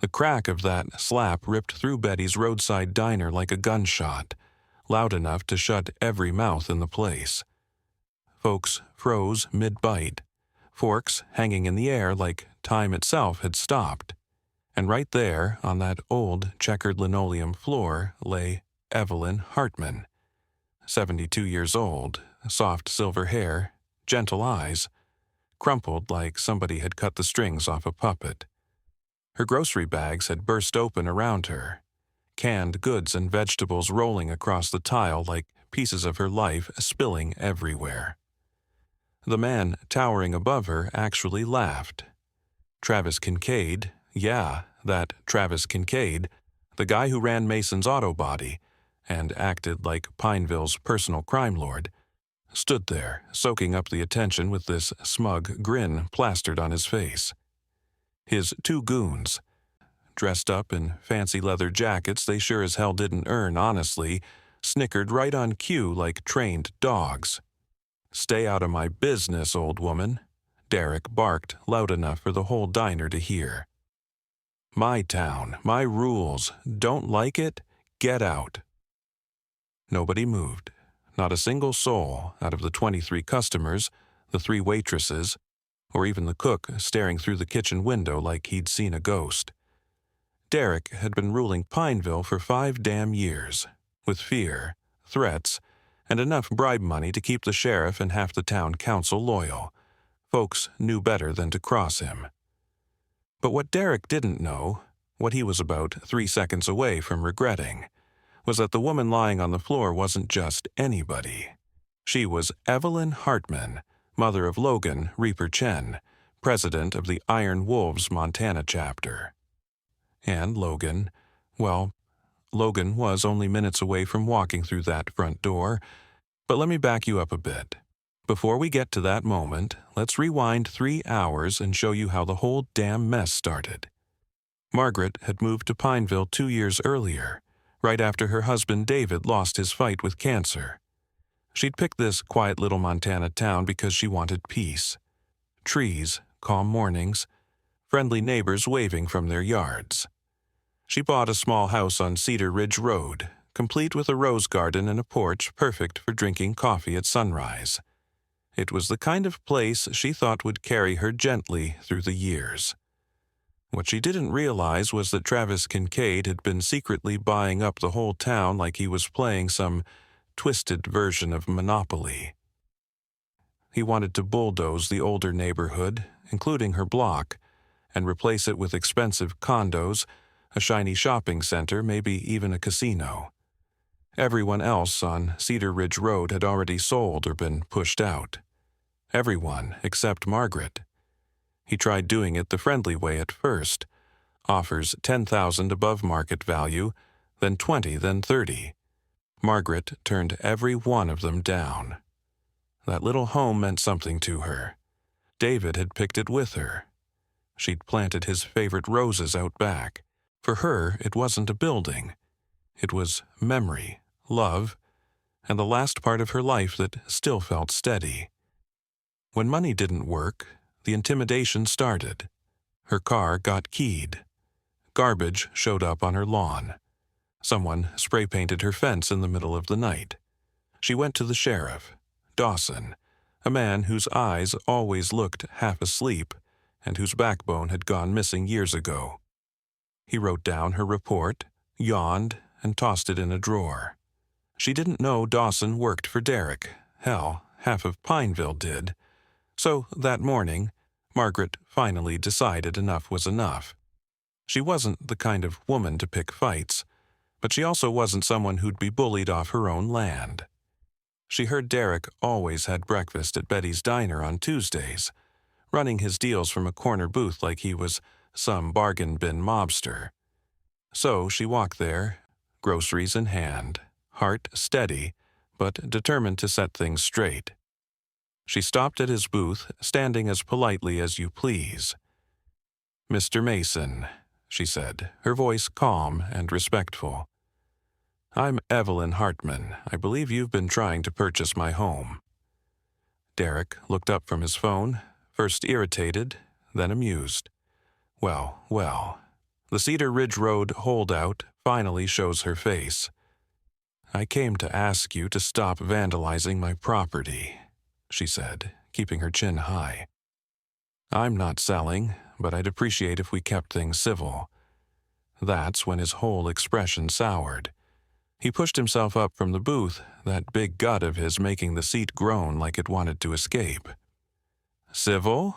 The crack of that slap ripped through Betty's roadside diner like a gunshot, loud enough to shut every mouth in the place. Folks froze mid-bite, forks hanging in the air like time itself had stopped. And right there, on that old checkered linoleum floor, lay Evelyn Hartman. 72 years old, soft silver hair, gentle eyes, crumpled like somebody had cut the strings off a puppet. Her grocery bags had burst open around her, canned goods and vegetables rolling across the tile like pieces of her life spilling everywhere. The man towering above her actually laughed. Travis Kincaid, yeah, that Travis Kincaid, the guy who ran Mason's auto body and acted like Pineville's personal crime lord, stood there, soaking up the attention with this smug grin plastered on his face. His two goons, dressed up in fancy leather jackets they sure as hell didn't earn honestly, snickered right on cue like trained dogs. "Stay out of my business, old woman," Derek barked loud enough for the whole diner to hear. "My town, my rules. Don't like it? Get out." Nobody moved. Not a single soul out of the 23 customers, the 3 waitresses, or even the cook staring through the kitchen window like he'd seen a ghost. Derek had been ruling Pineville for 5 damn years, with fear, threats, and enough bribe money to keep the sheriff and half the town council loyal. Folks knew better than to cross him. But what Derek didn't know, what he was about 3 seconds away from regretting, was that the woman lying on the floor wasn't just anybody. She was Evelyn Hartman, mother of Logan Reaper Chen, president of the Iron Wolves Montana chapter. And Logan, well, Logan was only minutes away from walking through that front door. But let me back you up a bit. Before we get to that moment, let's rewind 3 hours and show you how the whole damn mess started. Margaret had moved to Pineville 2 years earlier, right after her husband David lost his fight with cancer. She'd picked this quiet little Montana town because she wanted peace. Trees, calm mornings, friendly neighbors waving from their yards. She bought a small house on Cedar Ridge Road, complete with a rose garden and a porch perfect for drinking coffee at sunrise. It was the kind of place she thought would carry her gently through the years. What she didn't realize was that Travis Kincaid had been secretly buying up the whole town like he was playing some twisted version of Monopoly. He wanted to bulldoze the older neighborhood, including her block, and replace it with expensive condos, a shiny shopping center, maybe even a casino. Everyone else on Cedar Ridge Road had already sold or been pushed out. Everyone except Margaret. He tried doing it the friendly way at first. Offers $10,000 above market value, then $20,000, then $30,000. Margaret turned every one of them down. That little home meant something to her. David had picked it with her. She'd planted his favorite roses out back. For her, it wasn't a building. It was memory, love, and the last part of her life that still felt steady. When money didn't work, the intimidation started. Her car got keyed. Garbage showed up on her lawn. Someone spray-painted her fence in the middle of the night. She went to the sheriff, Dawson, a man whose eyes always looked half asleep and whose backbone had gone missing years ago. He wrote down her report, yawned, and tossed it in a drawer. She didn't know Dawson worked for Derek. Hell, half of Pineville did. So that morning, Margaret finally decided enough was enough. She wasn't the kind of woman to pick fights, but she also wasn't someone who'd be bullied off her own land. She heard Derek always had breakfast at Betty's Diner on Tuesdays, running his deals from a corner booth like he was some bargain bin mobster. So she walked there, groceries in hand, heart steady, but determined to set things straight. She stopped at his booth, standing as politely as you please. "Mr. Mason," she said, her voice calm and respectful. "I'm Evelyn Hartman. I believe you've been trying to purchase my home." Derek looked up from his phone, first irritated, then amused. Well, The Cedar Ridge Road holdout finally shows her face. "I came to ask you to stop vandalizing my property," she said, keeping her chin high. "I'm not selling, but I'd appreciate if we kept things civil." That's when his whole expression soured. He pushed himself up from the booth, that big gut of his making the seat groan like it wanted to escape. "Civil?"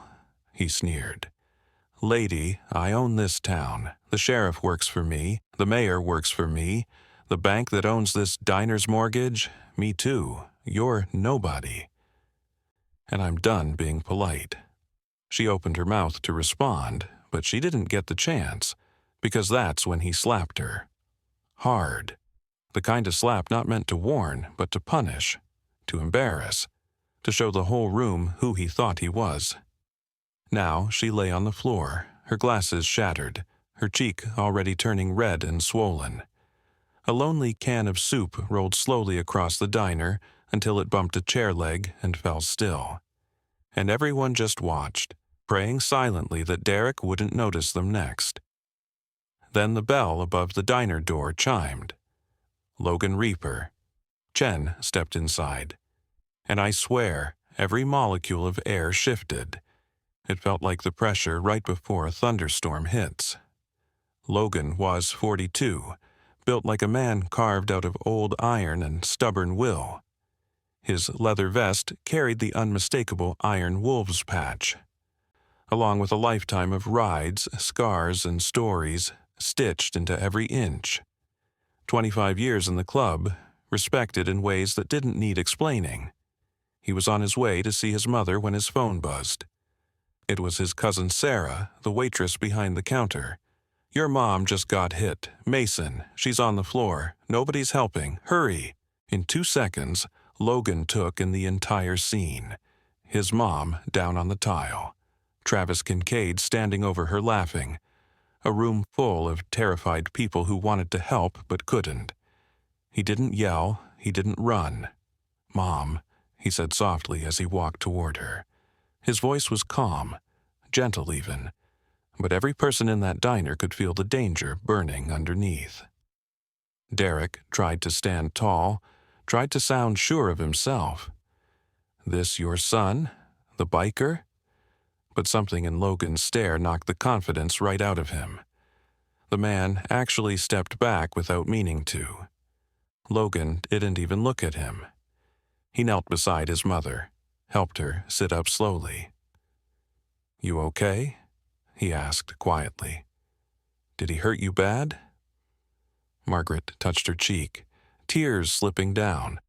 he sneered. "Lady, I own this town. The sheriff works for me. The mayor works for me. The bank that owns this diner's mortgage, me too. You're nobody. And I'm done being polite." She opened her mouth to respond, but she didn't get the chance, because that's when he slapped her. Hard. The kind of slap not meant to warn, but to punish, to embarrass, to show the whole room who he thought he was. Now she lay on the floor, her glasses shattered, her cheek already turning red and swollen. A lonely can of soup rolled slowly across the diner until it bumped a chair leg and fell still. And everyone just watched, praying silently that Derek wouldn't notice them next. Then the bell above the diner door chimed. Logan Reaper. Chen stepped inside. And I swear, every molecule of air shifted. It felt like the pressure right before a thunderstorm hits. Logan was 42, built like a man carved out of old iron and stubborn will. His leather vest carried the unmistakable Iron Wolves patch, along with a lifetime of rides, scars, and stories stitched into every inch. 25 years in the club, respected in ways that didn't need explaining. He was on his way to see his mother when his phone buzzed. It was his cousin Sarah, the waitress behind the counter. "Your mom just got hit. Mason, she's on the floor. Nobody's helping. Hurry." In 2 seconds, Logan took in the entire scene. His mom down on the tile. Travis Kincaid standing over her laughing. A room full of terrified people who wanted to help but couldn't. He didn't yell. He didn't run. "Mom," he said softly as he walked toward her. His voice was calm, gentle even, but every person in that diner could feel the danger burning underneath. Derek tried to stand tall, tried to sound sure of himself. "This your son? The biker?" But something in Logan's stare knocked the confidence right out of him. The man actually stepped back without meaning to. Logan didn't even look at him. He knelt beside his mother, helped her sit up slowly. "You okay?" he asked quietly. "Did he hurt you bad?" Margaret touched her cheek, tears slipping down.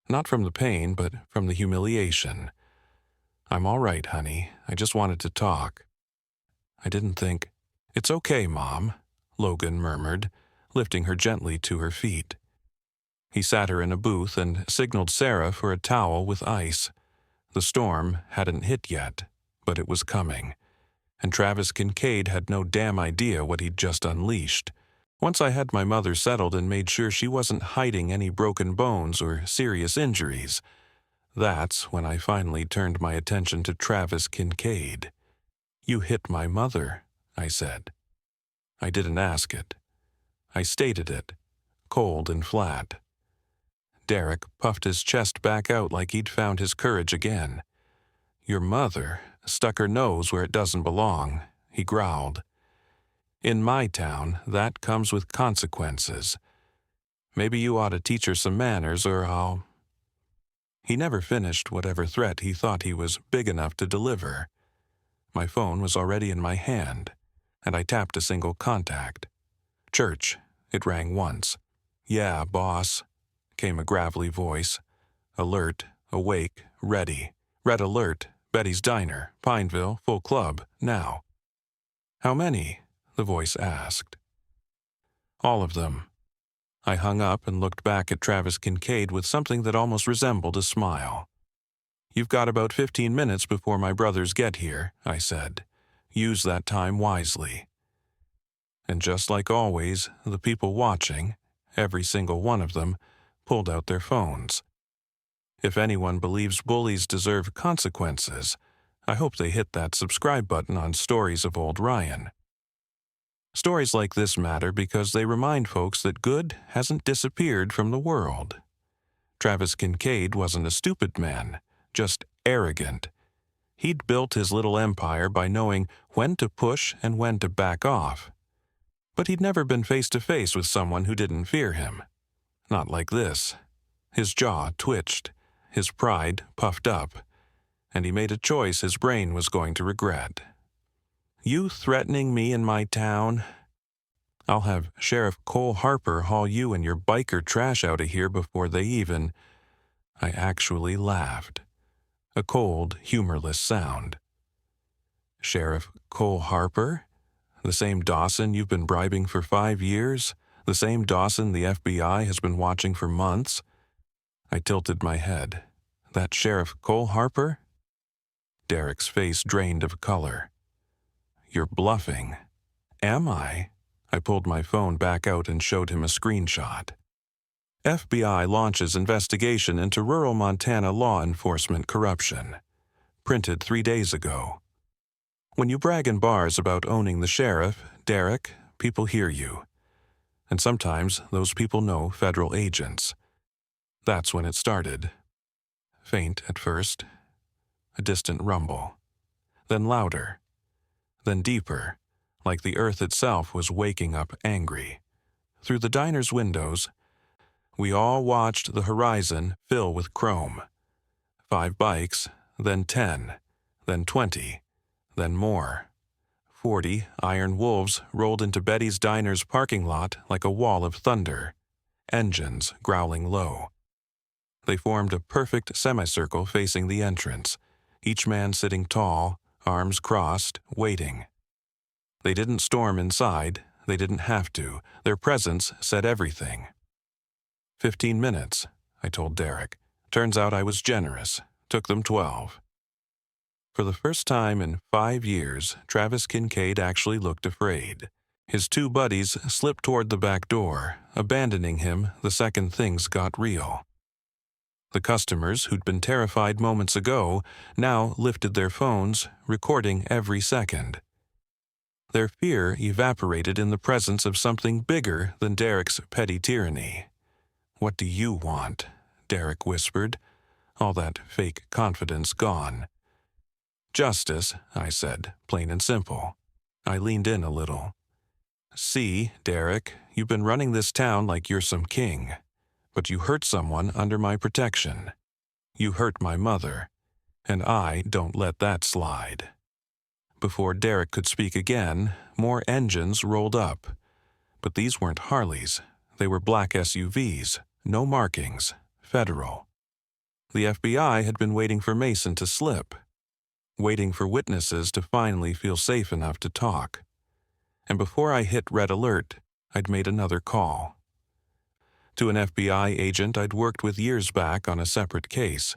Not from the pain, but from the humiliation. "I'm all right, honey. I just wanted to talk." "I didn't think—" "It's okay, Mom," Logan murmured, lifting her gently to her feet. He sat her in a booth and signaled Sarah for a towel with ice. The storm hadn't hit yet, but it was coming. And Travis Kincaid had no damn idea what he'd just unleashed. Once I had my mother settled and made sure she wasn't hiding any broken bones or serious injuries, that's when I finally turned my attention to Travis Kincaid. "You hit my mother," I said. I didn't ask it. I stated it, cold and flat. Derek puffed his chest back out like he'd found his courage again. "Your mother stuck her nose where it doesn't belong," he growled. "In my town, that comes with consequences. Maybe you ought to teach her some manners or I'll—" He never finished whatever threat he thought he was big enough to deliver. My phone was already in my hand, and I tapped a single contact. Church. It rang once. "Yeah, boss," came a gravelly voice. Alert, awake, ready. Red alert, Betty's Diner, Pineville, full club, now. "How many?" the voice asked. "All of them." I hung up and looked back at Travis Kincaid with something that almost resembled a smile. "You've got about 15 minutes before my brothers get here," I said. "Use that time wisely." And just like always, the people watching, every single one of them, pulled out their phones. If anyone believes bullies deserve consequences, I hope they hit that subscribe button on Stories of Old Ryan. Stories like this matter because they remind folks that good hasn't disappeared from the world. Travis Kincaid wasn't a stupid man, just arrogant. He'd built his little empire by knowing when to push and when to back off. But he'd never been face to face with someone who didn't fear him. Not like this. His jaw twitched, his pride puffed up, and he made a choice his brain was going to regret. You threatening me in my town? I'll have Sheriff Cole Harper haul you and your biker trash out of here before they even... I actually laughed. A cold, humorless sound. Sheriff Cole Harper? The same Dawson you've been bribing for 5 years? The same Dawson the FBI has been watching for months? I tilted my head. That Sheriff Cole Harper? Derek's face drained of color. You're bluffing. Am I? I pulled my phone back out and showed him a screenshot. FBI launches investigation into rural Montana law enforcement corruption. Printed 3 days ago. When you brag in bars about owning the sheriff, Derek, people hear you. And sometimes those people know federal agents. That's when it started. Faint at first. A distant rumble. Then louder. Then deeper, like the earth itself was waking up angry. Through the diner's windows, we all watched the horizon fill with chrome. 5 bikes, then 10, then 20, then more. 40 iron wolves rolled into Betty's Diner's parking lot like a wall of thunder, engines growling low. They formed a perfect semicircle facing the entrance, each man sitting tall, arms crossed, waiting. They didn't storm inside, they didn't have to. Their presence said everything. 15 minutes, I told Derek. Turns out I was generous. Took them 12. For the first time in 5 years, Travis Kincaid actually looked afraid. His 2 buddies slipped toward the back door, abandoning him the second things got real. The customers, who'd been terrified moments ago, now lifted their phones, recording every second. Their fear evaporated in the presence of something bigger than Derek's petty tyranny. "What do you want?" Derek whispered, all that fake confidence gone. "Justice," I said, plain and simple. I leaned in a little. "See, Derek, you've been running this town like you're some king. But you hurt someone under my protection. You hurt my mother, and I don't let that slide." Before Derek could speak again, more engines rolled up. But these weren't Harleys. They were black SUVs, no markings, federal. The FBI had been waiting for Mason to slip, waiting for witnesses to finally feel safe enough to talk. And before I hit red alert, I'd made another call. To an FBI agent I'd worked with years back on a separate case.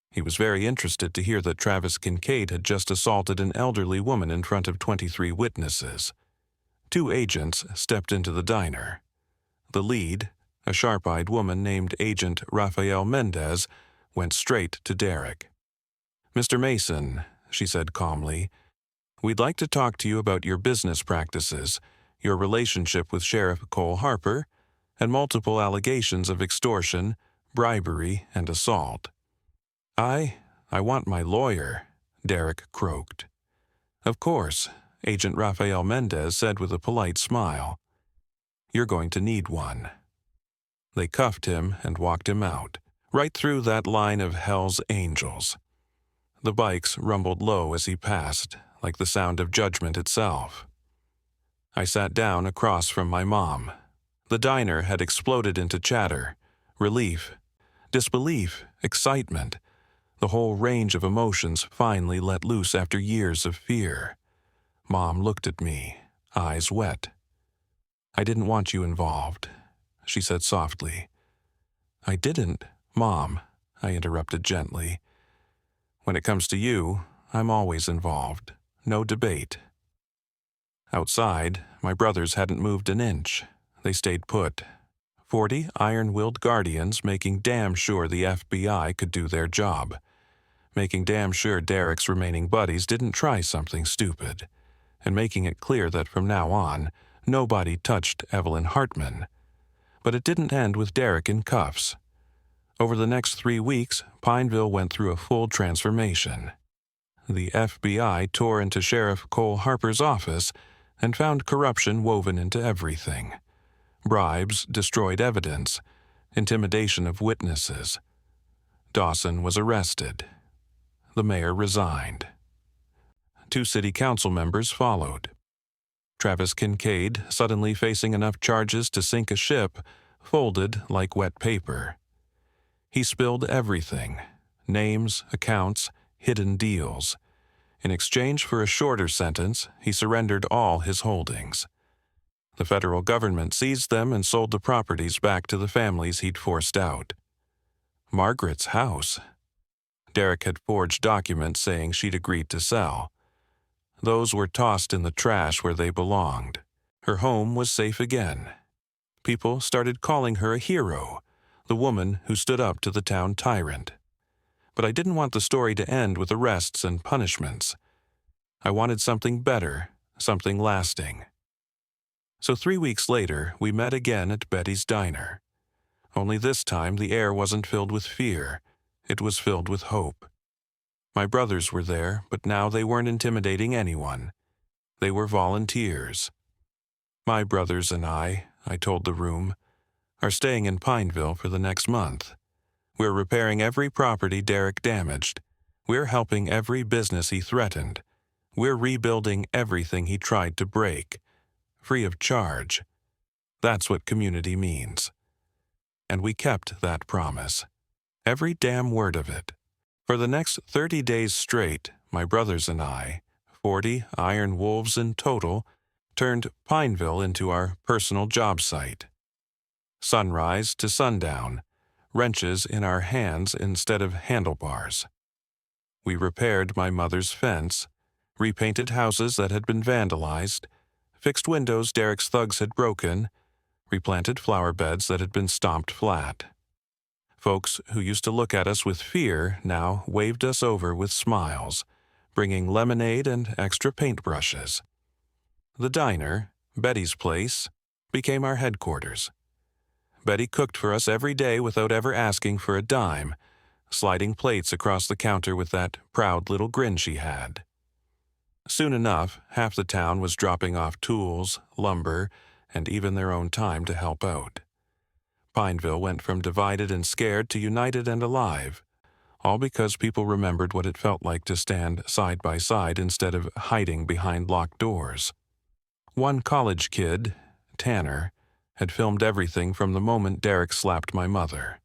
He was very interested to hear that Travis Kincaid had just assaulted an elderly woman in front of 23 witnesses. 2 agents stepped into the diner. The lead, a sharp-eyed woman named Agent Rafael Mendez, went straight to Derek. "Mr. Mason," she said calmly, "we'd like to talk to you about your business practices, your relationship with Sheriff Cole Harper, and multiple allegations of extortion, bribery, and assault." I want my lawyer," Derek croaked. "Of course," Agent Rafael Mendez said with a polite smile. "You're going to need one." They cuffed him and walked him out, right through that line of hell's angels. The bikes rumbled low as he passed, like the sound of judgment itself. I sat down across from my mom. The diner had exploded into chatter, relief, disbelief, excitement. The whole range of emotions finally let loose after years of fear. Mom looked at me, eyes wet. "I didn't want you involved," she said softly. "I didn't, Mom," I interrupted gently. "When it comes to you, I'm always involved. No debate." Outside, my brothers hadn't moved an inch. They stayed put. 40 iron-willed guardians making damn sure the FBI could do their job. Making damn sure Derek's remaining buddies didn't try something stupid. and making it clear that from now on, nobody touched Evelyn Hartman. But it didn't end with Derek in cuffs. Over the next 3 weeks, Pineville went through a full transformation. The FBI tore into Sheriff Cole Harper's office and found corruption woven into everything. Bribes destroyed evidence, intimidation of witnesses. Dawson was arrested. The mayor resigned. 2 city council members followed. Travis Kincaid, suddenly facing enough charges to sink a ship, folded like wet paper. He spilled everything: names, accounts, hidden deals. In exchange for a shorter sentence, he surrendered all his holdings. The federal government seized them and sold the properties back to the families he'd forced out. Margaret's house. Derek had forged documents saying she'd agreed to sell. Those were tossed in the trash where they belonged. Her home was safe again. People started calling her a hero, the woman who stood up to the town tyrant. But I didn't want the story to end with arrests and punishments. I wanted something better, something lasting. So 3 weeks later, we met again at Betty's Diner. Only this time the air wasn't filled with fear. It was filled with hope. My brothers were there, but now they weren't intimidating anyone. They were volunteers. My brothers and I told the room, are staying in Pineville for the next month. We're repairing every property Derek damaged. We're helping every business he threatened. We're rebuilding everything he tried to break, free of charge. That's what community means. And we kept that promise. Every damn word of it. For the next 30 days straight, my brothers and I, 40 iron wolves in total, turned Pineville into our personal job site. Sunrise to sundown, wrenches in our hands instead of handlebars. We repaired my mother's fence, repainted houses that had been vandalized, fixed windows Derek's thugs had broken, replanted flower beds that had been stomped flat. Folks who used to look at us with fear now waved us over with smiles, bringing lemonade and extra paintbrushes. The diner, Betty's place, became our headquarters. Betty cooked for us every day without ever asking for a dime, sliding plates across the counter with that proud little grin she had. Soon enough, half the town was dropping off tools, lumber, and even their own time to help out. Pineville went from divided and scared to united and alive, all because people remembered what it felt like to stand side by side instead of hiding behind locked doors. One college kid, Tanner, had filmed everything from the moment Derek slapped my mother.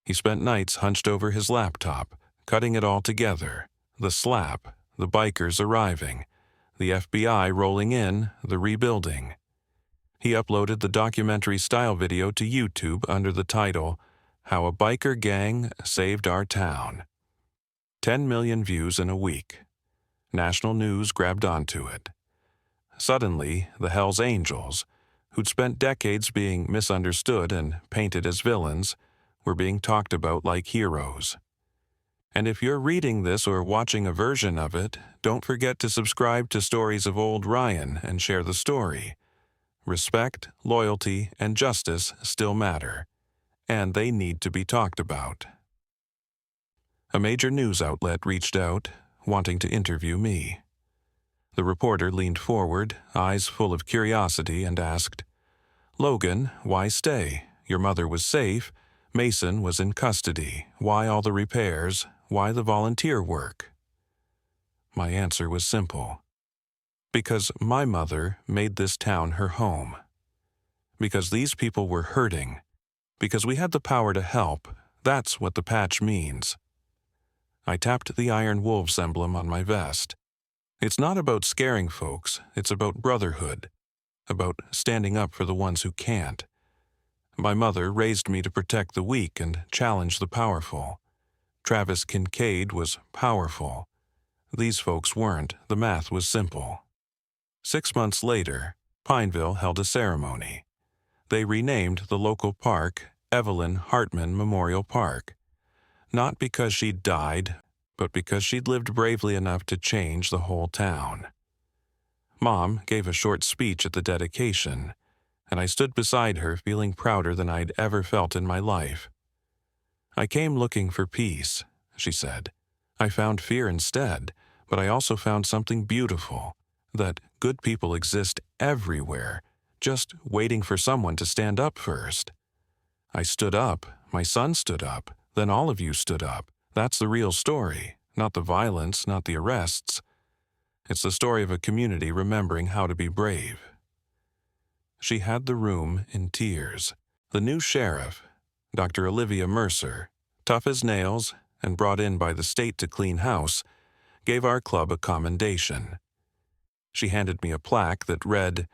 He spent nights hunched over his laptop, cutting it all together: the slap, the bikers arriving, the FBI rolling in, the rebuilding. He uploaded the documentary-style video to YouTube under the title, How a Biker Gang Saved Our Town. 10 million views in a week. National news grabbed onto it. Suddenly, the Hells Angels, who'd spent decades being misunderstood and painted as villains, were being talked about like heroes. And if you're reading this or watching a version of it, don't forget to subscribe to Stories of Old Ryan and share the story. Respect, loyalty, and justice still matter, and they need to be talked about. A major news outlet reached out, wanting to interview me. The reporter leaned forward, eyes full of curiosity, and asked, "Logan, why stay? Your mother was safe. Mason was in custody. Why all the repairs? Why the volunteer work?" My answer was simple. Because my mother made this town her home. Because these people were hurting. Because we had the power to help. That's what the patch means. I tapped the Iron Wolves emblem on my vest. It's not about scaring folks, it's about brotherhood. About standing up for the ones who can't. My mother raised me to protect the weak and challenge the powerful. Travis Kincaid was powerful. These folks weren't. The math was simple. 6 months later, Pineville held a ceremony. They renamed the local park Evelyn Hartman Memorial Park. Not because she'd died, but because she'd lived bravely enough to change the whole town. Mom gave a short speech at the dedication, and I stood beside her feeling prouder than I'd ever felt in my life. "I came looking for peace," she said. "I found fear instead, but I also found something beautiful, that good people exist everywhere, just waiting for someone to stand up first. I stood up, my son stood up, then all of you stood up. That's the real story, not the violence, not the arrests. It's the story of a community remembering how to be brave." She had the room in tears. The new sheriff, Dr. Olivia Mercer, tough as nails and brought in by the state to clean house, gave our club a commendation. She handed me a plaque that read,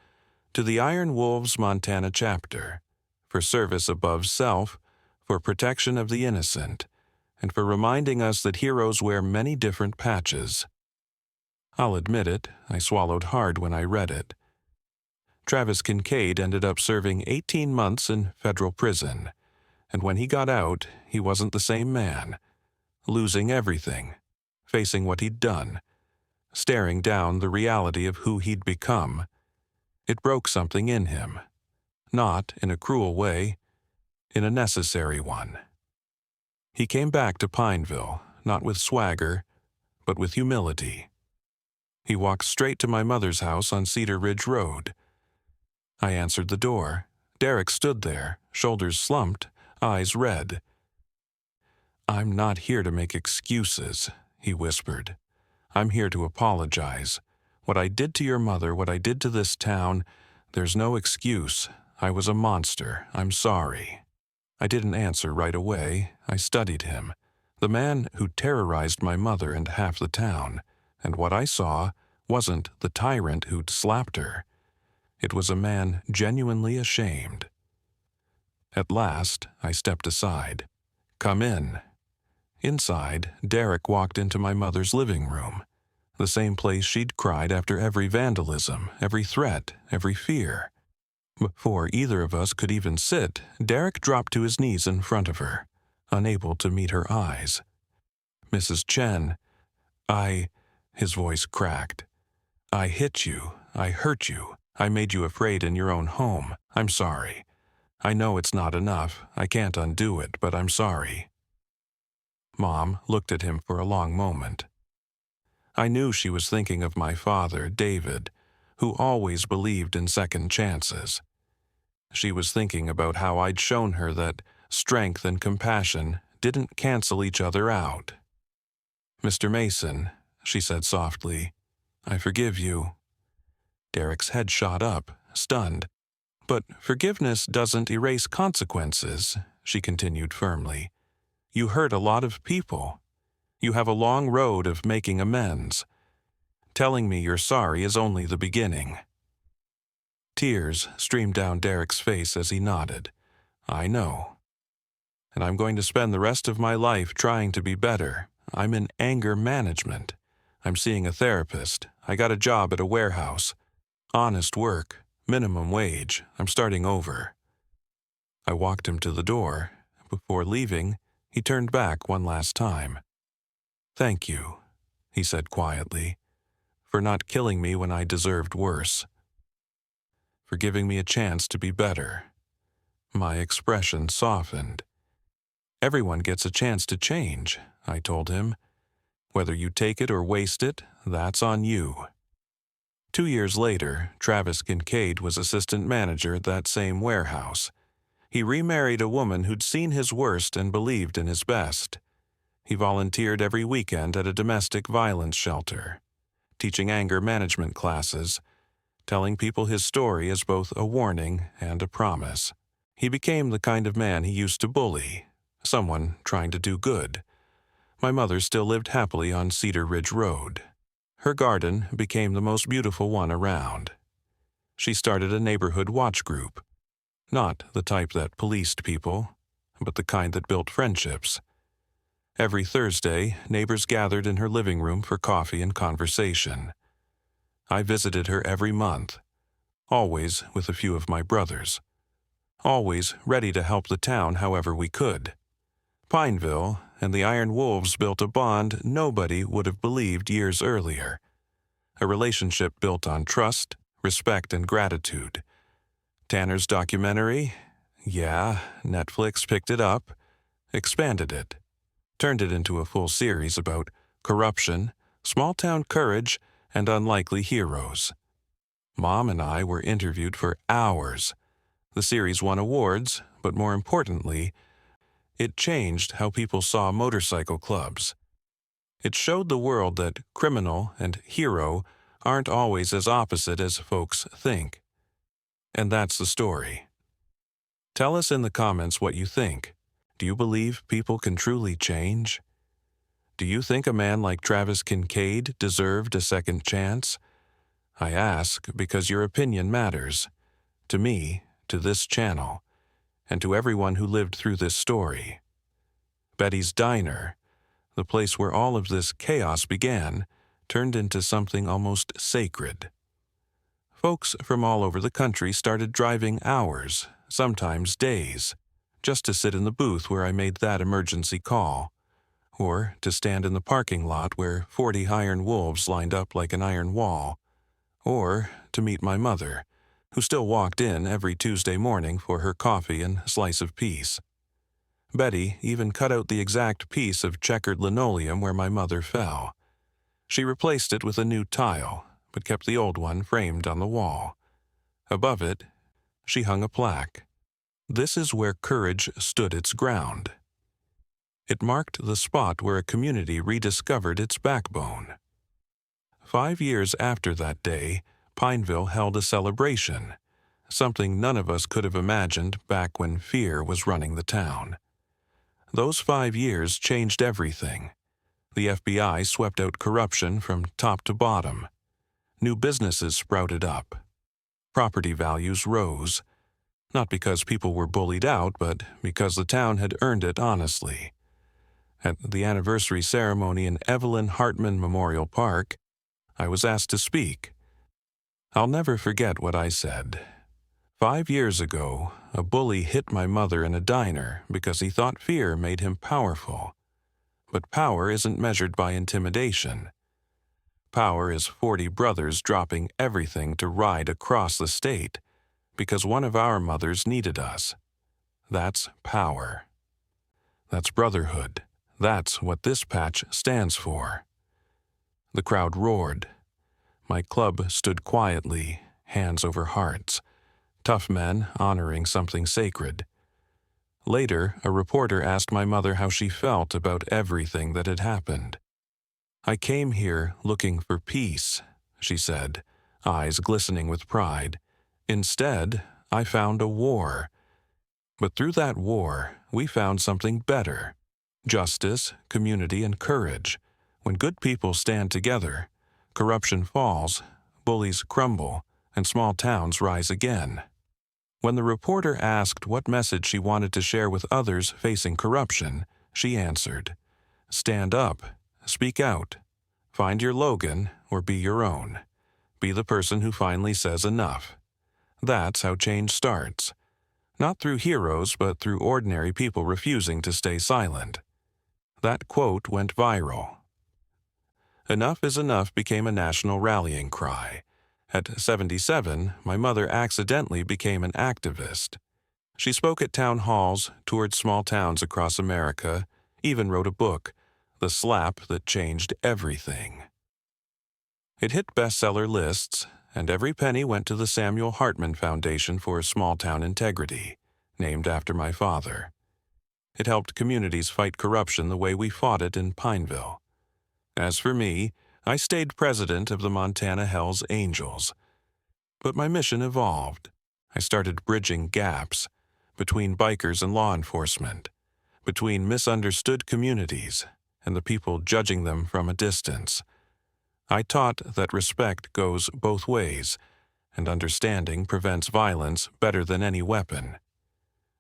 "To the Iron Wolves Montana Chapter, for service above self, for protection of the innocent, and for reminding us that heroes wear many different patches." I'll admit it, I swallowed hard when I read it. Travis Kincaid ended up serving 18 months in federal prison, and when he got out, he wasn't the same man, losing everything, facing what he'd done, staring down the reality of who he'd become. It broke something in him, not in a cruel way, in a necessary one. He came back to Pineville, not with swagger, but with humility. He walked straight to my mother's house on Cedar Ridge Road. I answered the door. Derek stood there, shoulders slumped, eyes red. "I'm not here to make excuses," he whispered. "I'm here to apologize. What I did to your mother, what I did to this town, there's no excuse. I was a monster. I'm sorry." I didn't answer right away. I studied him, the man who terrorized my mother and half the town, and what I saw wasn't the tyrant who'd slapped her. It was a man genuinely ashamed. At last, I stepped aside. "Come in." Inside, Derek walked into my mother's living room, the same place she'd cried after every vandalism, every threat, every fear. Before either of us could even sit, Derek dropped to his knees in front of her, unable to meet her eyes. "Mrs. Chen, his voice cracked. "I hit you. I hurt you. I made you afraid in your own home. I'm sorry. I know it's not enough. I can't undo it, but I'm sorry." Mom looked at him for a long moment. I knew she was thinking of my father, David, who always believed in second chances. She was thinking about how I'd shown her that strength and compassion didn't cancel each other out. "Mr. Mason," she said softly, "I forgive you." Derek's head shot up, stunned. "But forgiveness doesn't erase consequences," she continued firmly. "You hurt a lot of people. You have a long road of making amends. Telling me you're sorry is only the beginning." Tears streamed down Derek's face as he nodded. "I know. And I'm going to spend the rest of my life trying to be better. I'm in anger management. I'm seeing a therapist. I got a job at a warehouse. Honest work, minimum wage. I'm starting over." I walked him to the door. Before leaving, he turned back one last time. "Thank you," he said quietly, "for not killing me when I deserved worse. For giving me a chance to be better." My expression softened. "Everyone gets a chance to change," I told him. "Whether you take it or waste it, that's on you." 2 years later, Travis Kincaid was assistant manager at that same warehouse. He remarried a woman who'd seen his worst and believed in his best. He volunteered every weekend at a domestic violence shelter, teaching anger management classes, telling people his story as both a warning and a promise. He became the kind of man he used to bully, someone trying to do good. My mother still lived happily on Cedar Ridge Road. Her garden became the most beautiful one around. She started a neighborhood watch group, not the type that policed people, but the kind that built friendships. Every Thursday, neighbors gathered in her living room for coffee and conversation. I visited her every month, always with a few of my brothers, always ready to help the town however we could. Pineville and the Iron Wolves built a bond nobody would have believed years earlier, a relationship built on trust, respect, and gratitude. Tanner's documentary? Yeah, Netflix picked it up, expanded it, turned it into a full series about corruption, small-town courage, and unlikely heroes. Mom and I were interviewed for hours. The series won awards, but more importantly, it changed how people saw motorcycle clubs. It showed the world that criminal and hero aren't always as opposite as folks think. And that's the story. Tell us in the comments what you think. Do you believe people can truly change? Do you think a man like Travis Kincaid deserved a second chance? I ask because your opinion matters. To me, to this channel, and to everyone who lived through this story. Betty's Diner, the place where all of this chaos began, turned into something almost sacred. Folks from all over the country started driving hours, sometimes days, just to sit in the booth where I made that emergency call, or to stand in the parking lot where 40 iron wolves lined up like an iron wall, or to meet my mother, who still walked in every Tuesday morning for her coffee and slice of peace. Betty even cut out the exact piece of checkered linoleum where my mother fell. She replaced it with a new tile, but kept the old one framed on the wall. Above it, she hung a plaque. This is where courage stood its ground. It marked the spot where a community rediscovered its backbone. 5 years after that day, Pineville held a celebration, something none of us could have imagined back when fear was running the town. Those 5 years changed everything. The FBI swept out corruption from top to bottom. New businesses sprouted up. Property values rose, not because people were bullied out, but because the town had earned it honestly. At the anniversary ceremony in Evelyn Hartman Memorial Park, I was asked to speak. I'll never forget what I said. 5 years ago, a bully hit my mother in a diner because he thought fear made him powerful. But power isn't measured by intimidation. Power is 40 brothers dropping everything to ride across the state because one of our mothers needed us. That's power. That's brotherhood. That's what this patch stands for. The crowd roared. My club stood quietly, hands over hearts. Tough men honoring something sacred. Later, a reporter asked my mother how she felt about everything that had happened. I came here looking for peace, she said, eyes glistening with pride. Instead, I found a war. But through that war, we found something better. Justice, community, and courage. When good people stand together, corruption falls, bullies crumble, and small towns rise again. When the reporter asked what message she wanted to share with others facing corruption, she answered, "Stand up, speak out, find your Logan or be your own. Be the person who finally says enough." That's how change starts. Not through heroes, but through ordinary people refusing to stay silent. That quote went viral. Enough is enough became a national rallying cry. At 77, my mother accidentally became an activist. She spoke at town halls, toured small towns across America, even wrote a book, The Slap That Changed Everything. It hit bestseller lists, and every penny went to the Samuel Hartman Foundation for Small Town Integrity, named after my father. It helped communities fight corruption the way we fought it in Pineville. As for me, I stayed president of the Montana Hells Angels. But my mission evolved. I started bridging gaps between bikers and law enforcement, between misunderstood communities and the people judging them from a distance. I taught that respect goes both ways, and understanding prevents violence better than any weapon.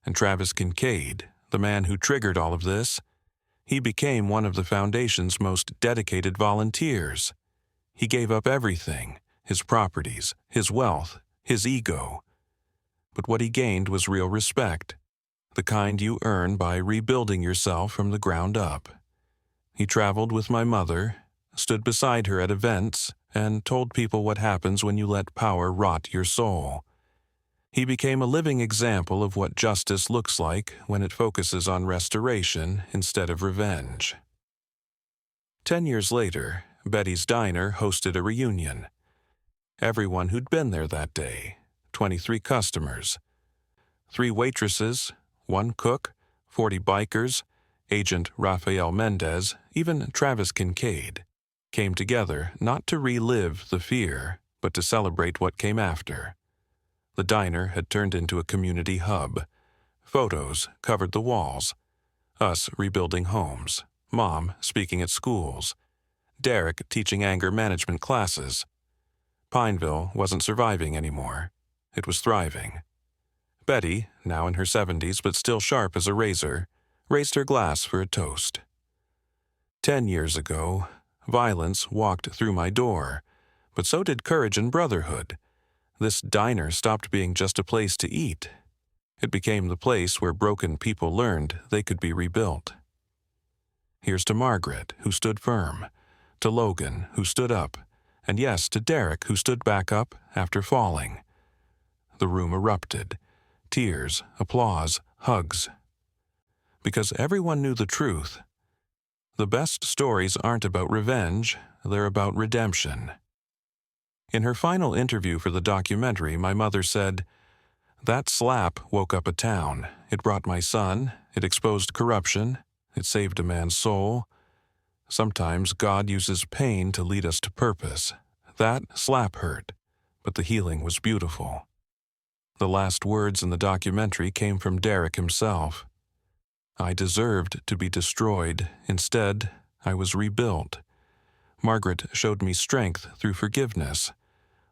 And Travis Kincaid, the man who triggered all of this, he became one of the Foundation's most dedicated volunteers. He gave up everything, his properties, his wealth, his ego. But what he gained was real respect, the kind you earn by rebuilding yourself from the ground up. He traveled with my mother, stood beside her at events, and told people what happens when you let power rot your soul. He became a living example of what justice looks like when it focuses on restoration instead of revenge. 10 years later, Betty's Diner hosted a reunion. Everyone who'd been there that day, 23 customers, 3 waitresses, 1 cook, 40 bikers, Agent Rafael Mendez, even Travis Kincaid, came together not to relive the fear, but to celebrate what came after. The diner had turned into a community hub. Photos covered the walls. Us rebuilding homes, Mom speaking at schools, Derek teaching anger management classes. Pineville wasn't surviving anymore. It was thriving. Betty, now in her 70s but still sharp as a razor, raised her glass for a toast. 10 years ago, violence walked through my door, but so did courage and brotherhood. This diner stopped being just a place to eat. It became the place where broken people learned they could be rebuilt. Here's to Margaret, who stood firm, to Logan, who stood up, and yes, to Derek, who stood back up after falling. The room erupted. Tears, applause, hugs. Because everyone knew the truth. The best stories aren't about revenge, they're about redemption. In her final interview for the documentary, my mother said, "That slap woke up a town. It brought my son. It exposed corruption. It saved a man's soul. Sometimes God uses pain to lead us to purpose. That slap hurt, but the healing was beautiful." The last words in the documentary came from Derek himself. "I deserved to be destroyed. Instead, I was rebuilt. Margaret showed me strength through forgiveness.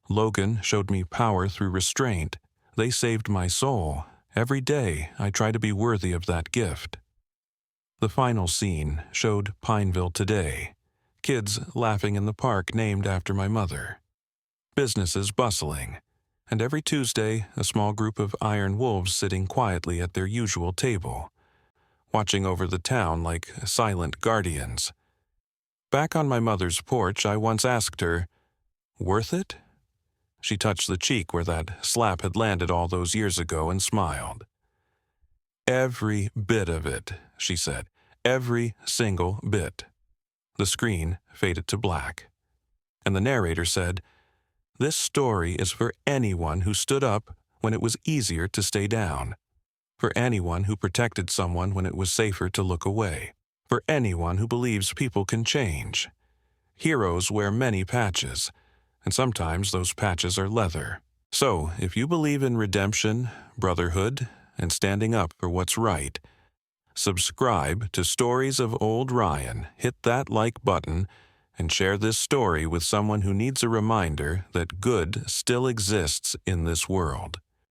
Logan showed me power through restraint. They saved my soul. Every day, I try to be worthy of that gift." The final scene showed Pineville today. Kids laughing in the park named after my mother. Businesses bustling. And every Tuesday, a small group of iron wolves sitting quietly at their usual table, watching over the town like silent guardians. Back on my mother's porch, I once asked her, "Worth it?" She touched the cheek where that slap had landed all those years ago and smiled. "Every bit of it," she said. "Every single bit." The screen faded to black. And the narrator said, "This story is for anyone who stood up when it was easier to stay down. For anyone who protected someone when it was safer to look away. For anyone who believes people can change. Heroes wear many patches, and sometimes those patches are leather. So, if you believe in redemption, brotherhood, and standing up for what's right, subscribe to Stories of Old Ryan, hit that like button, and share this story with someone who needs a reminder that good still exists in this world.